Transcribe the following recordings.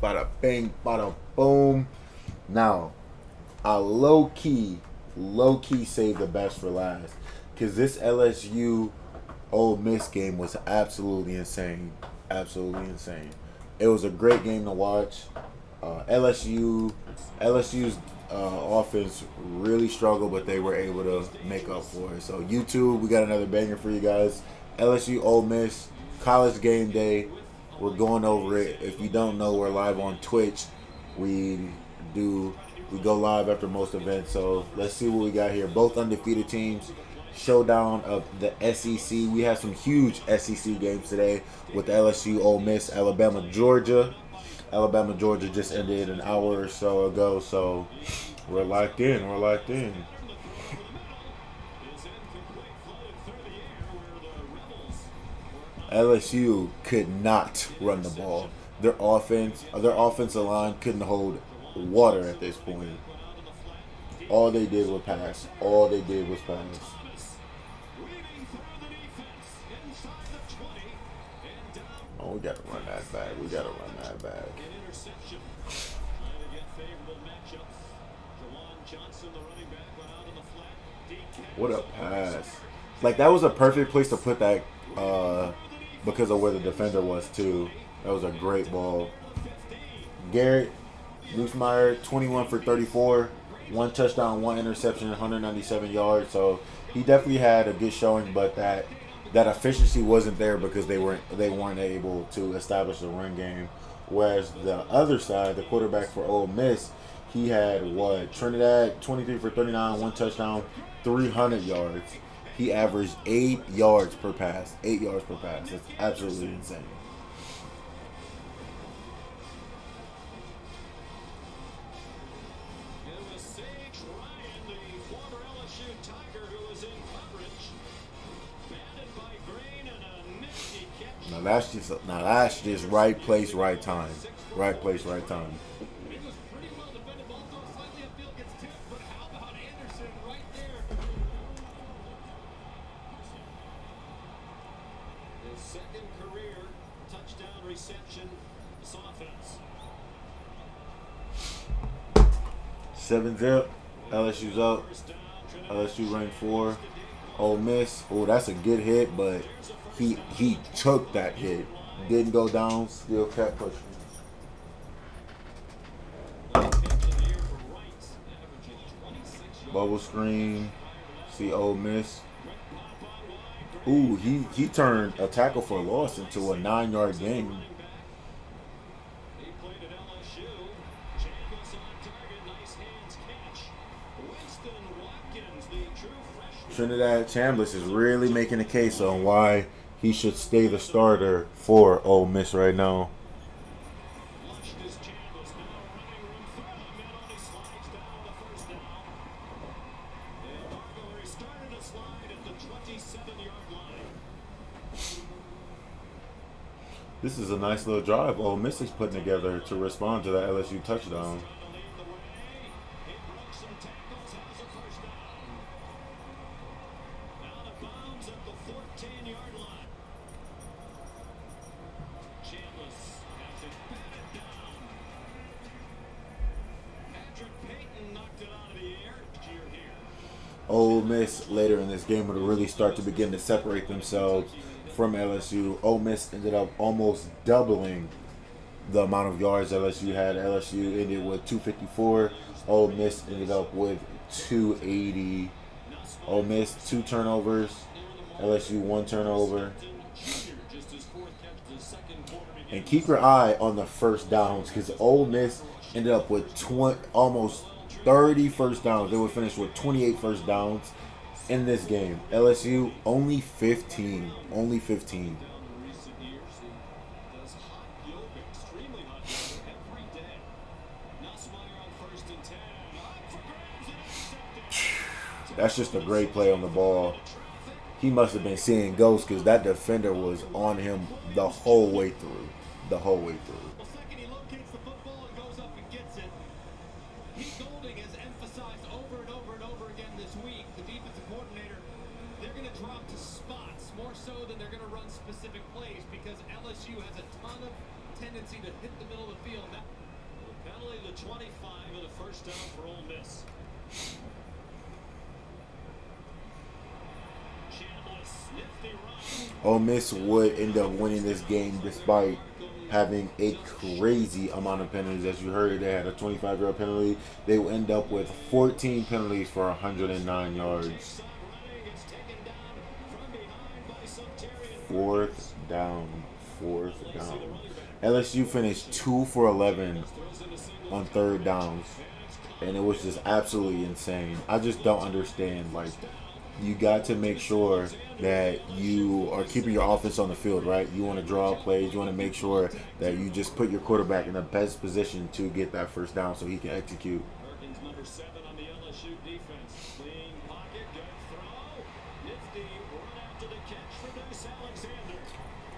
Bada bing, bada boom. Now, I low key saved the best for last. Because this LSU Ole Miss game was absolutely insane. Absolutely insane. It was a great game to watch. LSU's offense really struggled, but they were able to make up for it. So YouTube, we got another banger for you guys. LSU Ole Miss college game day. We're going over it. If you don't know, we're live on Twitch. We do we go live after most events. So let's see what we got here. Both undefeated teams. Showdown of the SEC. We have some huge SEC games today with LSU, Ole Miss, Alabama, Georgia. Alabama, Georgia just ended an hour or so ago, so we're locked in. We're locked in. LSU could not run the ball. Their offensive line couldn't hold water at this point. All they did was pass. All they did was pass. Oh, we gotta run that back. We gotta run that back. What a pass! Like that was a perfect place to put that because of where the defender was too. That was a great ball. Garrett Lucemeyer, 21 for 34, one touchdown, one interception, 197 yards. So he definitely had a good showing, but that efficiency wasn't there because they weren't able to establish a run game. Whereas the other side, the quarterback for Ole Miss, he had what Trinidad 23 for 39, one touchdown, 300 yards. He averaged 8 yards per pass. 8 yards per pass. That's absolutely insane. Now that's just right place, right time. Right place, right time. Second career touchdown reception. This offense. 7-0. LSU's up. LSU ranked 4. Ole Miss. Oh, that's a good hit, but he took that hit. Didn't go down. Still kept pushing. Bubble screen. See Ole Miss. Ooh, he turned a tackle for loss into a 9-yard gain. Trinidad Chambliss is really making a case on why he should stay the starter for Ole Miss right now. This is a nice little drive Ole Miss is putting together to respond to that LSU touchdown. Ole Miss later in this game would really start to begin to separate themselves from LSU. Ole Miss ended up almost doubling the amount of yards LSU had. LSU ended with 254. Ole Miss ended up with 280. Ole Miss 2 turnovers. LSU 1 turnover. And keep your eye on the first downs because Ole Miss ended up with almost 30 first downs. They would finish with 28 first downs in this game. LSU only 15. Only 15. That's just a great play on the ball. He must have been seeing ghosts because that defender was on him the whole way through. The whole way through. They're going to run specific plays because LSU has a ton of tendency to hit the middle of the field. touchdown for Ole Miss. Chambliss, nifty run. Ole Miss would end up winning this game despite having a crazy amount of penalties. As you heard, they had a 25-yard penalty. They will end up with 14 penalties for 109 yards. Fourth down. LSU finished 2 for 11 on third downs, and it was just absolutely insane. I just don't understand. Like, you got to make sure that you are keeping your offense on the field, right? You want to draw plays. You want to make sure that you just put your quarterback in the best position to get that first down so he can execute. Perkins, number 7 on the LSU defense. Clean pocket, good throw. Nifty run after the catch for Deuce Alexander.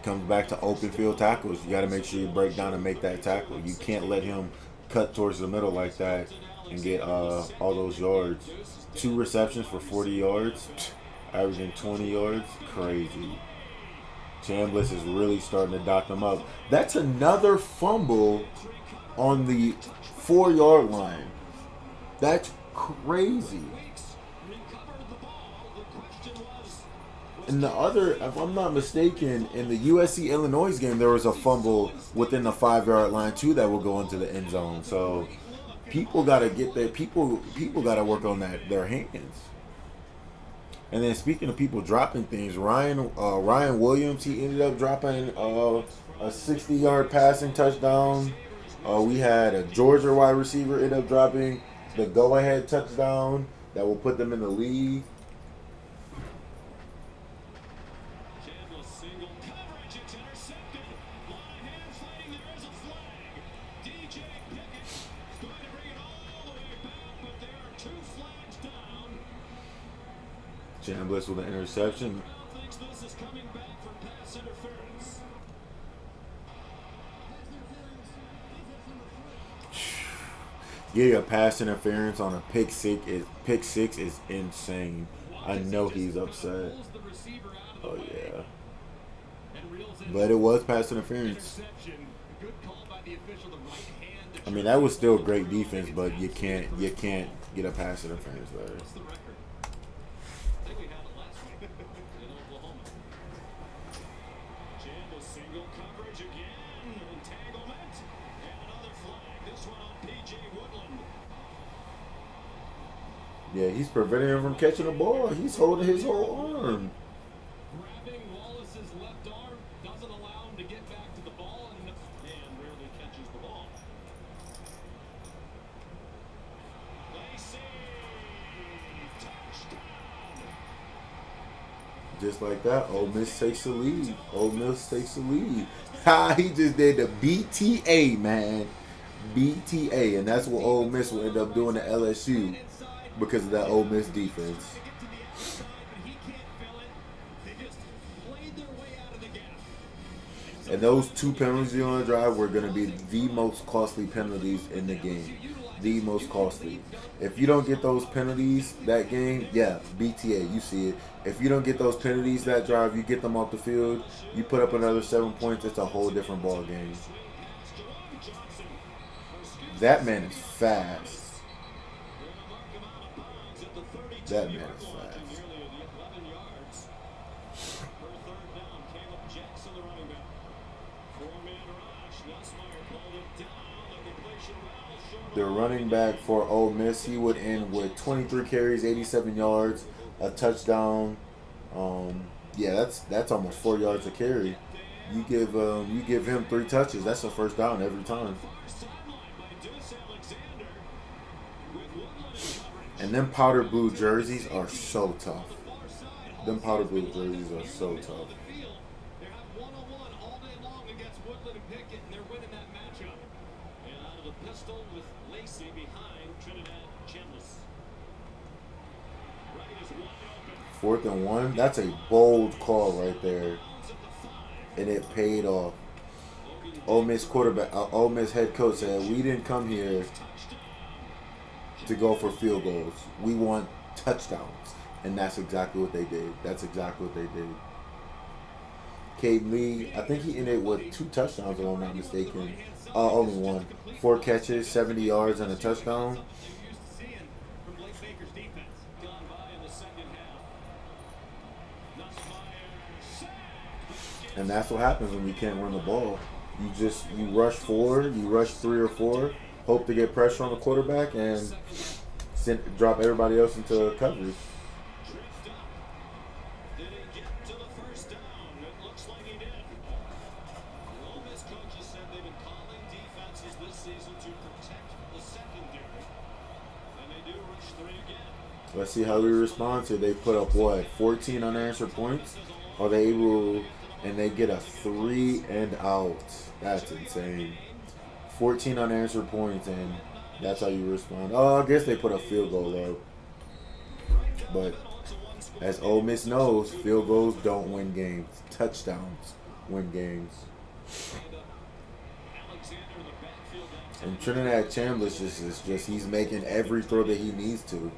Comes back to open field tackles. You got to make sure you break down and make that tackle. You can't let him cut towards the middle like that and get all those yards. 2 receptions for 40 yards, averaging 20 yards. Crazy. Chambliss is really starting to dot them up. That's another fumble on the 4-yard line. That's crazy. And the other, if I'm not mistaken, in the USC-Illinois game, there was a fumble within the 5-yard line, too, that will go into the end zone. So people got to get there. People got to work on their hands. And then speaking of people dropping things, Ryan Williams, he ended up dropping a 60-yard passing touchdown. We had a Georgia wide receiver end up dropping the go-ahead touchdown that will put them in the lead. Chambliss with an interception. Yeah, a pass interference on a pick six is insane. I know he's upset. Oh yeah. But it was pass interference. I mean, that was still great defense, but you can't get a pass interference there. Yeah, he's preventing him from catching the ball. He's holding his whole arm. Grabbing Wallace's left arm doesn't allow him to get back to the ball, and the man rarely catches the ball. Just like that, Ole Miss takes the lead. Ha! He just did the BTA, man. BTA, and that's what Ole Miss will end up doing to LSU. Because of that Ole Miss defense. And those 2 penalties on the drive were going to be the most costly penalties in the game. The most costly. If you don't get those penalties that game, yeah, BTA, you see it. If you don't get those penalties that drive, you get them off the field, you put up another 7 points, it's a whole different ball game. That man is fast. That man is fast. The running back for Ole Miss, he would end with 23 carries, 87 yards, a touchdown. Yeah, that's almost 4 yards a carry. You give him 3 touches, that's a first down every time. And them powder blue jerseys are so tough. Them powder blue jerseys are so tough. Fourth and 1. That's a bold call right there. And it paid off. Ole Miss Ole Miss head coach said, "We didn't come here to go for field goals. We want touchdowns." And that's exactly what they did. Cade Lee, I think he ended with 2 touchdowns, if I'm not mistaken. Only one. 4 catches, 70 yards, and a touchdown. Gone by in the second half. And that's what happens when you can't run the ball. You rush forward, you rush 3 or 4, hope to get pressure on the quarterback, and drop everybody else into coverage. Tripped up. Did he get to the first down? It looks like he did. The Ole Miss coaches said they've been calling defenses this season to protect the secondary. And they do rush 3 again. Let's see how we respond to. They put up what, 14 unanswered points? Are they able, and they get a 3 and out? That's insane. 14 unanswered points, and that's how you respond. Oh, I guess they put a field goal up. But as Ole Miss knows, field goals don't win games. Touchdowns win games. And Trinidad Chambliss is just he's making every throw that he needs to.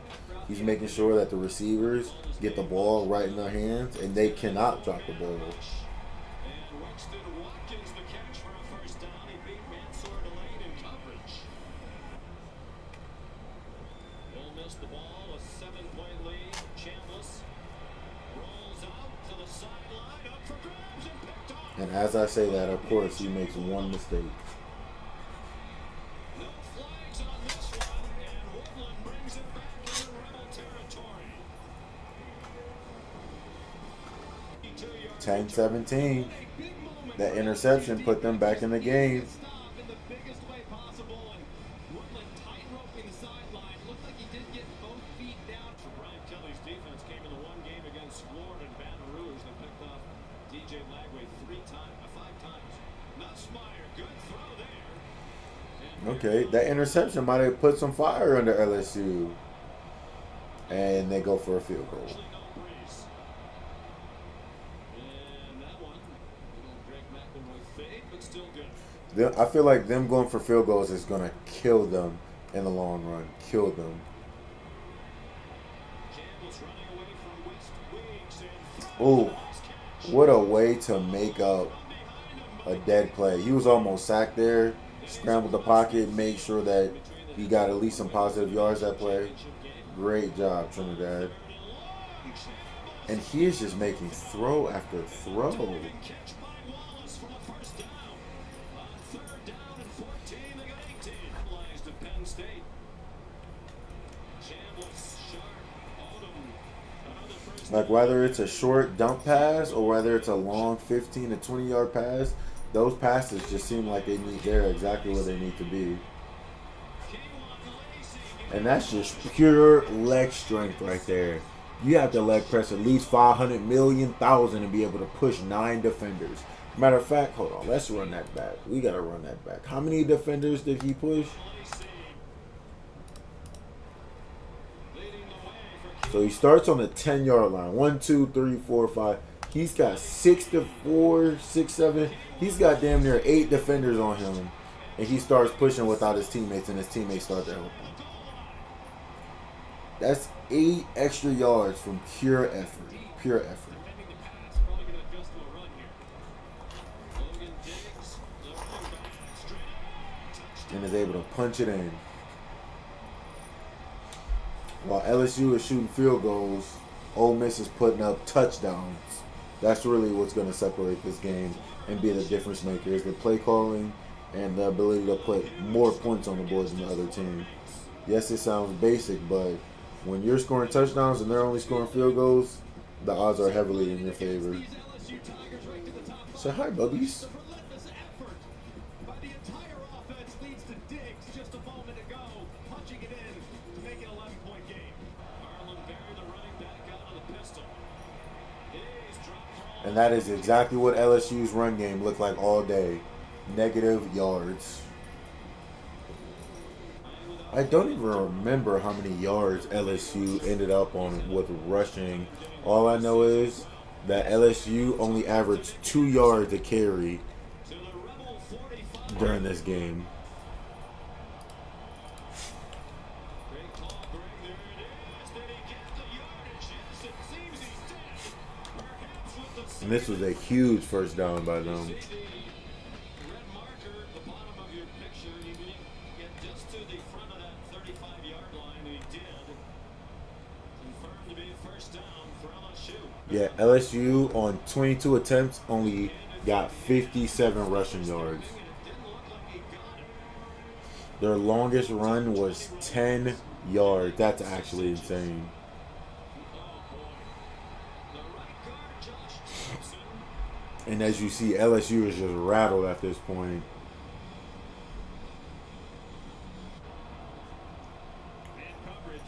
He's making sure that the receivers get the ball right in their hands, and they cannot drop the ball. And Winston Watkins the catch for a first down. He beat Mansour Delaney in coverage. Ole Miss the ball, a 7-point lead. Chambliss rolls out to the sideline, up for grabs and picked off. And as I say that, of course, he makes one mistake. No flags on this one, and Woodland brings it back into Rebel territory. 10-17. That interception put them back in the game. Stop in the biggest way possible, and Woodland tight-roping the sideline. Looked like he did get both feet down. Brian Kelly's defense came in the one game against Florida and Baton Rouge. They picked off DJ Lagway 5 times. Nussmeier, good throw there. Okay, that interception might have put some fire under LSU. And they go for a field goal. Actually, no breeze. And that one, little Greg McElroy fade, but still good. I feel like them going for field goals is going to kill them in the long run. Kill them. Campbell's running away from West Wiggs and Ooh, what a way to make up a dead play. He was almost sacked there. Scrambled the pocket, made sure that he got at least some positive yards that play. Great job, Trinidad. And he is just making throw after throw. catch by Wallace for the first down. On 3rd down and 14, they got 18. Lies to Penn State. Chambliss, Sharp, Odom. Another first Like whether it's a short dump pass or whether it's a long 15 to 20 yard pass, those passes just seem like they're exactly where they need to be. And that's just pure leg strength right there. You have to leg press at least 500 million thousand and be able to push 9 defenders. Matter of fact, hold on, let's run that back. We gotta run that back. How many defenders did he push? So he starts on the 10-yard line. 1, 2, 3, 4, 5. He's got 6 to 4, 6, 7. He's got damn near 8 defenders on him. And he starts pushing without his teammates, and his teammates start to help him. That's 8 extra yards from pure effort. Pure effort. defending the pass, probably going to adjust to a run here. Logan Diggs, the running back, straight up, touchdown. And is able to punch it in. While LSU is shooting field goals, Ole Miss is putting up touchdowns. That's really what's going to separate this game and be the difference maker is the play calling and the ability to put more points on the board than the other team. Yes, it sounds basic, but when you're scoring touchdowns and they're only scoring field goals, the odds are heavily in your favor. LSU Tigers right to the top. Say hi, bubbies. Relentless effort by the entire offense leads to Diggs just a moment ago, punching it in to make it an 11-point game. Marlon Berry, the running back, out of the pistol. He's dropped And that is exactly what LSU's run game looked like all day. Negative yards. I don't even remember how many yards LSU ended up on with rushing. All I know is that LSU only averaged 2 yards a carry to the Rebel 45. during this game. Great call, Greg. There it is. Did he get the yardage? Yes, it seems he did. Perhaps with the And this was a huge first down by them. see the red marker at the bottom of your Yeah, LSU on 22 attempts only got 57 rushing yards. Their longest run was 10 yards. That's actually insane. And as you see, LSU is just rattled at this point. Man coverage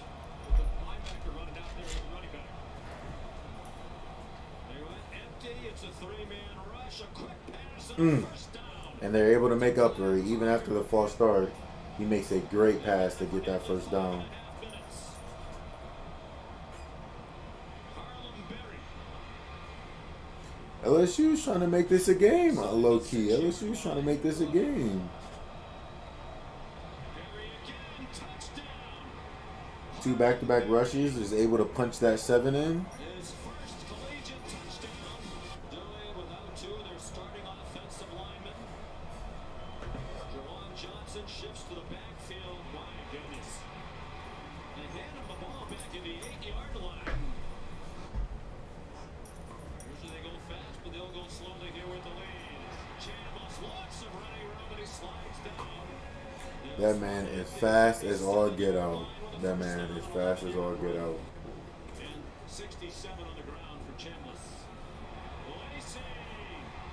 with the linebacker running out there with the running back. They went empty. It's a three-man rush. A quick pass and a first down. And they're able to make up for it. Even after the false start, he makes a great pass to get that first down. LSU's trying to make this a game, low key. LSU's trying to make this a game. 2 back-to-back rushes, is able to punch that 7 in. His first collegiate touchdown. Dewey without two of their starting offensive linemen. Jawan Johnson shifts to the backfield. My goodness. They hand him the ball back in the 8-yard line. Usually they go fast, but they'll go slowly here with the lead. Chambliss, lots of running room, and he slides down. That man is fast as all get out. That man is fast as all get out. And 67 on the ground for Chambliss. Lacey,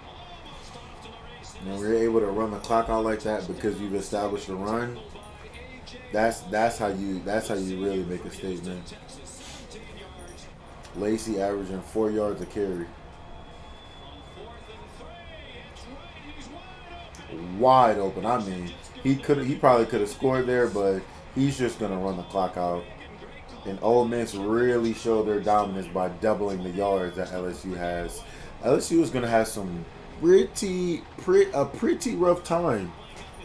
almost off to the races. And we're able to run the clock out like that because you've established a run. That's how you really make a statement. Texas, 17 yards. Lacey averaging 4 yards a carry. On 4th and 3, it's right. He's wide open. Wide open. I mean, he probably could have scored there, but he's just gonna run the clock out. And Ole Miss really showed their dominance by doubling the yards that LSU has. LSU is gonna have some pretty rough time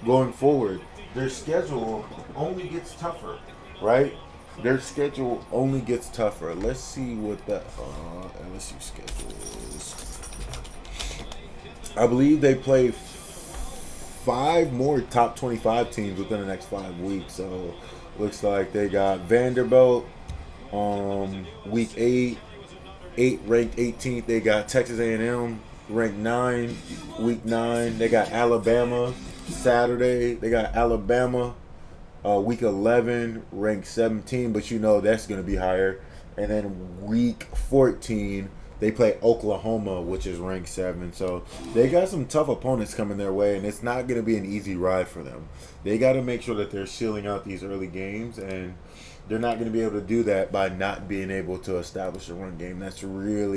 going forward. Their schedule only gets tougher, right? Their schedule only gets tougher. Let's see what the LSU schedule is. I believe they play 5 more top 25 teams within the next 5 weeks. So looks like they got Vanderbilt week 8 ranked 18th. They got Texas A&M ranked 9 week 9. They got Alabama Saturday. They got Alabama week 11 ranked 17, but you know that's going to be higher. And then week 14 they play Oklahoma, which is ranked 7. So they got some tough opponents coming their way, and it's not going to be an easy ride for them. They got to make sure that they're sealing out these early games, and they're not going to be able to do that by not being able to establish a run game. That's really